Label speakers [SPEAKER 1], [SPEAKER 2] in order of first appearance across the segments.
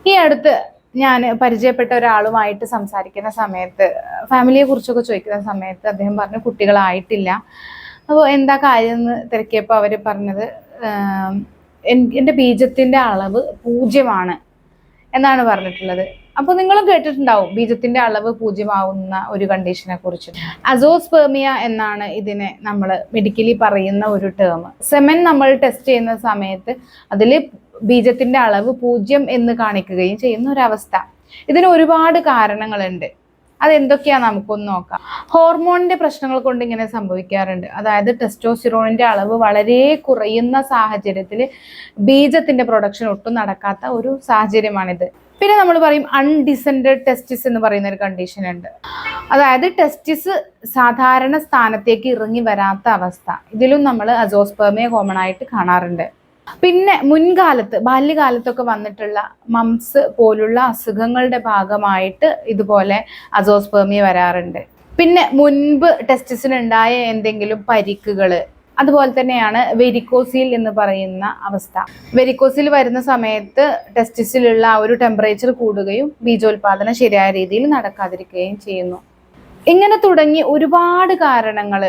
[SPEAKER 1] ഈ അടുത്ത് ഞാൻ പരിചയപ്പെട്ട ഒരാളുമായിട്ട് സംസാരിക്കുന്ന സമയത്ത് ഫാമിലിയെ കുറിച്ചൊക്കെ ചോദിക്കുന്ന സമയത്ത് അദ്ദേഹം പറഞ്ഞു കുട്ടികളായിട്ടില്ല. അപ്പോൾ എന്താ കാര്യം എന്ന് തിരക്കിയപ്പോൾ അവർ പറഞ്ഞത് എൻ്റെ ബീജത്തിൻ്റെ അളവ് 0 എന്നാണ് പറഞ്ഞിട്ടുള്ളത്. അപ്പോൾ നിങ്ങളും കേട്ടിട്ടുണ്ടാവും ബീജത്തിന്റെ അളവ് 0 ഒരു കണ്ടീഷനെ കുറിച്ച്. അസോസ്പെർമിയ എന്നാണ് ഇതിനെ നമ്മൾ മെഡിക്കലി പറയുന്ന ഒരു ടേം. സെമൻ നമ്മൾ ടെസ്റ്റ് ചെയ്യുന്ന സമയത്ത് അതിൽ ബീജത്തിന്റെ അളവ് 0 എന്ന് കാണിക്കുകയും ചെയ്യുന്ന ഒരവസ്ഥ. ഇതിന് ഒരുപാട് കാരണങ്ങളുണ്ട്. അതെന്തൊക്കെയാ നമുക്കൊന്ന് നോക്കാം. ഹോർമോണിന്റെ പ്രശ്നങ്ങൾ കൊണ്ട് ഇങ്ങനെ സംഭവിക്കാറുണ്ട്. അതായത് ടെസ്റ്റോസ്റ്റിറോണിന്റെ അളവ് വളരെ കുറയുന്ന സാഹചര്യത്തിൽ ബീജത്തിന്റെ പ്രൊഡക്ഷൻ ഒട്ടും നടക്കാത്ത ഒരു സാഹചര്യമാണിത്. പിന്നെ നമ്മൾ പറയും അൺഡിസെൻഡഡ് ടെസ്റ്റിസ് എന്ന് പറയുന്ന ഒരു കണ്ടീഷൻ ഉണ്ട്. അതായത് ടെസ്റ്റിസ് സാധാരണ സ്ഥാനത്തേക്ക് ഇറങ്ങി വരാത്ത അവസ്ഥ. ഇതിലും നമ്മൾ അസോസ്പെർമിയ കോമൺ ആയിട്ട് കാണാറുണ്ട്. പിന്നെ മുൻകാലത്ത് ബാല്യകാലത്തൊക്കെ വന്നിട്ടുള്ള മംസ് പോലുള്ള അസുഖങ്ങളുടെ ഭാഗമായിട്ട് ഇതുപോലെ അസോസ്പെർമിയ വരാറുണ്ട്. പിന്നെ മുൻപ് ടെസ്റ്റിസിനുണ്ടായ എന്തെങ്കിലും പരിക്കുകൾ, അതുപോലെ തന്നെയാണ് വെരിക്കോസിൽ എന്ന് പറയുന്ന അവസ്ഥ. വെരിക്കോസിൽ വരുന്ന സമയത്ത് ടെസ്റ്റിസിലുള്ള ഒരു ടെമ്പറേച്ചർ കൂടുകയും ബീജോത്പാദനം ശരിയായ രീതിയിൽ നടക്കാതിരിക്കുകയും ചെയ്യുന്നു. ഇങ്ങനെ തുടങ്ങി ഒരുപാട് കാരണങ്ങൾ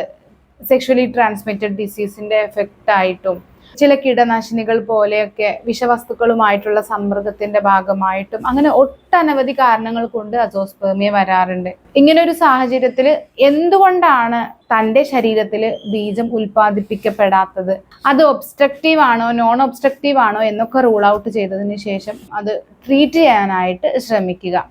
[SPEAKER 1] സെക്ഷുവലി ട്രാൻസ്മിറ്റഡ് ഡിസീസിന്റെ എഫക്റ്റ് ആയിട്ടും ചില കീടനാശിനികൾ പോലെയൊക്കെ വിഷവസ്തുക്കളുമായിട്ടുള്ള സമ്പർക്കത്തിന്റെ ഭാഗമായിട്ടും അങ്ങനെ ഒട്ടനവധി കാരണങ്ങൾ കൊണ്ട് അസോസ്പെർമിയ വരാറുണ്ട്. ഇങ്ങനെ ഒരു സാഹചര്യത്തിൽ എന്തുകൊണ്ടാണ് തൻ്റെ ശരീരത്തിൽ ബീജം ഉൽപ്പാദിപ്പിക്കപ്പെടാത്തത്, അത് ഒബ്സ്ട്രക്റ്റീവ് ആണോ നോൺ ഒബ്സ്ട്രക്റ്റീവ് ആണോ എന്നൊക്കെ റൂൾ ഔട്ട് ചെയ്തതിന് ശേഷം അത് ട്രീറ്റ് ചെയ്യാനായിട്ട് ശ്രമിക്കുക.